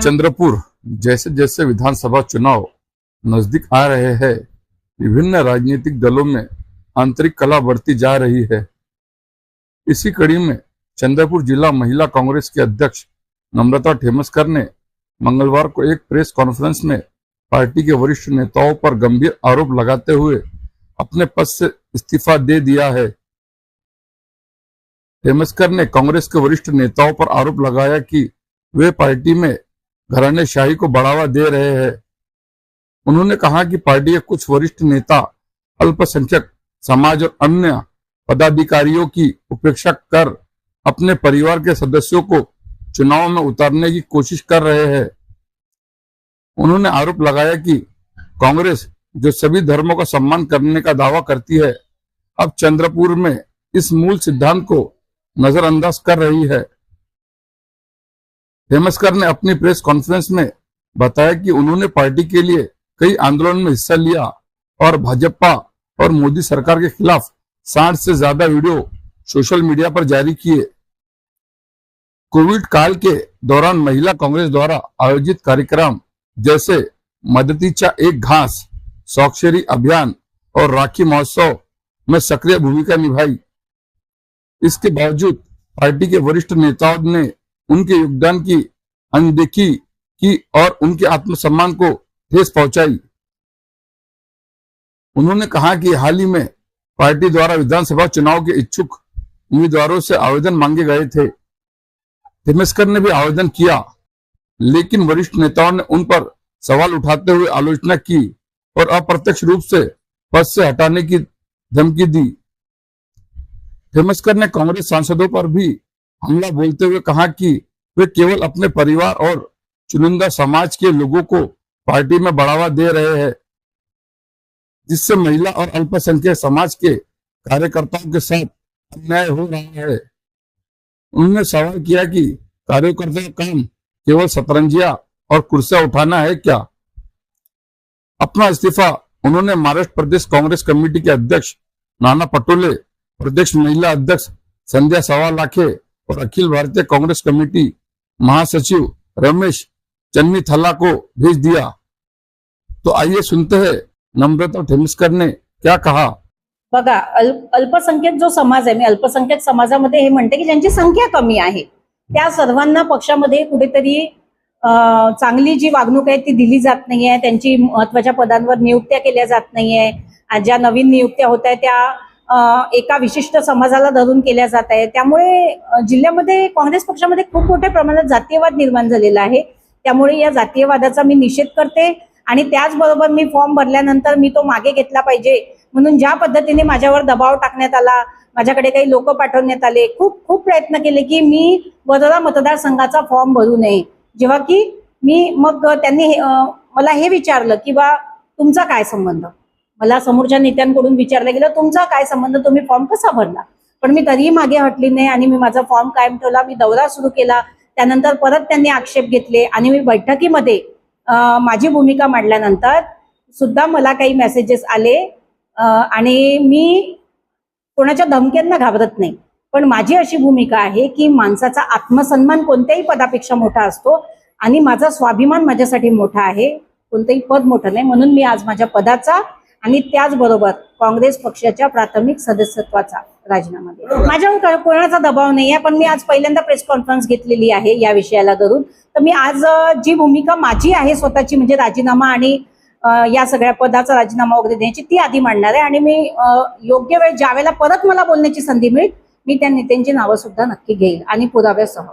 चंद्रपुर जैसे जैसे विधानसभा चुनाव नजदीक आ रहे हैं, विभिन्न राजनीतिक दलों में आंतरिक कलह बढ़ती जा रही है। इसी कड़ी में चंद्रपुर जिला महिला कांग्रेस के अध्यक्ष नम्रता ठेमसकर ने मंगलवार को एक प्रेस कॉन्फ्रेंस में पार्टी के वरिष्ठ नेताओं पर गंभीर आरोप लगाते हुए अपने पद से इस्तीफा दे दिया है। ठेमसकर ने कांग्रेस के वरिष्ठ नेताओं पर आरोप लगाया कि वे पार्टी में घरानेशाही को बढ़ावा दे रहे हैं। उन्होंने कहा कि पार्टी के कुछ वरिष्ठ नेता अल्पसंख्यक समाज और अन्य पदाधिकारियों की उपेक्षा कर अपने परिवार के सदस्यों को चुनाव में उतारने की कोशिश कर रहे हैं। उन्होंने आरोप लगाया कि कांग्रेस जो सभी धर्मों का सम्मान करने का दावा करती है, अब चंद्रपुर में इस मूल सिद्धांत को नजरअंदाज कर रही है। ठेमसकर ने अपनी प्रेस कॉन्फ्रेंस में बताया कि उन्होंने पार्टी के लिए कई आंदोलन में हिस्सा लिया और भाजपा और मोदी सरकार के खिलाफ 60 से ज्यादा वीडियो सोशल मीडिया पर जारी किए। कोविड काल के दौरान महिला कांग्रेस द्वारा आयोजित कार्यक्रम जैसे मदतीचा एक घास, स्वाक्षरी अभियान और राखी महोत्सव में सक्रिय भूमिका निभाई। इसके बावजूद पार्टी के वरिष्ठ नेताओं ने उनके योगदान की अनदेखी की और उनके आत्मसम्मान को ठेस पहुंचाई। उन्होंने कहा कि हाल ही में पार्टी द्वारा विधानसभा चुनाव के इच्छुक उम्मीदवारों से आवेदन मांगे गए थे। ठेमसकर ने भी आवेदन किया, लेकिन वरिष्ठ नेताओं ने उन पर सवाल उठाते हुए आलोचना की और अप्रत्यक्ष रूप से पद से हटाने की धमकी दी। ठेमसकर ने कांग्रेस सांसदों पर भी हमला बोलते हुए कहा कि वे केवल अपने परिवार और चुनिंदा समाज के लोगों को पार्टी में बढ़ावा दे रहे हैं, जिससे महिला और अल्पसंख्यक समाज के कार्यकर्ताओं के साथ अन्याय हो रहा है। उन्होंने सवाल किया कि कार्यकर्ता का काम केवल शतरंजियां और कुर्सियां उठाना है क्या। अपना इस्तीफा उन्होंने महाराष्ट्र प्रदेश कांग्रेस कमेटी के अध्यक्ष नाना पटोले, प्रदेश महिला अध्यक्ष संध्या सवालाखे और अखिल भारतीय कांग्रेस कमेटी महासचिव रमेश चन्नीथला को भेज दिया। तो आइए सुनते हैं नम्रता ठेमसकर ने क्या कहा। बघा, अल्पसंख्यक जो समाज आहे, मी अल्पसंख्यक समाजामध्ये हे म्हणते की ज्यांची संख्या कमी आहे त्या सर्वांना पक्षामध्ये कुठेतरी चांगली जी वागणूक आहे ती दिली जात नाहीये। त्यांची महत्त्वाच्या पदांवर नियुक्त्या केल्या जात नाहीये। ज्या नवीन नियुक्त्या होत आहेत त्या एका विशिष्ट समाजाला धरून केल्या जात आहेत। त्यामुळे जिल्ह्यामध्ये काँग्रेस पक्षामध्ये खूप मोठ्या प्रमाणात जातीयवाद निर्माण झालेला आहे। त्यामुळे या जातीयवादाचा मी निषेध करते आणि त्याचबरोबर मी फॉर्म भरल्यानंतर मी तो मागे घेतला पाहिजे म्हणून ज्या पद्धतीने माझ्यावर दबाव टाकण्यात आला, माझ्याकडे काही लोक पाठवण्यात आले, खूप प्रयत्न केले की मी वडोदरा मतदारसंघाचा फॉर्म भरू नये। जेव्हा की मी मग त्यांनी मला हे विचारलं की बा तुमचा काय संबंध, मला समोरच्या नेत्यांकडून विचारलं गेलं तुमचा काय संबंध, तुम्ही फॉर्म कसा भरला। पण मी तरीही मागे हटली नाही आणि मी माझा फॉर्म कायम ठेवला। मी दौरा सुरू केला, त्यानंतर परत त्यांनी आक्षेप घेतले आणि मी बैठकीमध्ये माझी भूमिका मांडल्यानंतर सुद्धा मला काही मेसेजेस आले आणि मी कोणाच्या धमक्यांना घाबरत नाही। पण माझी अशी भूमिका आहे की माणसाचा आत्मसन्मान कोणत्याही पदापेक्षा मोठा असतो आणि माझा स्वाभिमान माझ्यासाठी मोठा आहे, कोणतेही पद मोठं नाही। म्हणून मी आज माझ्या पदाचा आणि त्याचबरोबर काँग्रेस पक्षाच्या प्राथमिक सदस्यत्वाचा राजीनामा दिला। माझ्यावर कोणाचा दबाव नाही आहे, पण मी आज पहिल्यांदा प्रेस कॉन्फरन्स घेतलेली आहे या विषयाला धरून। तर मी आज जी भूमिका माझी आहे स्वतःची म्हणजे राजीनामा आणि या सगळ्या पदाचा राजीनामा वगैरे द्यायची ती आधी मांडणार आहे आणि मी योग्य वेळ ज्यावेळेला परत मला बोलण्याची संधी मिळेल मी त्या नेत्यांची नावं सुद्धा नक्की घेईल आणि पुराव्यासह।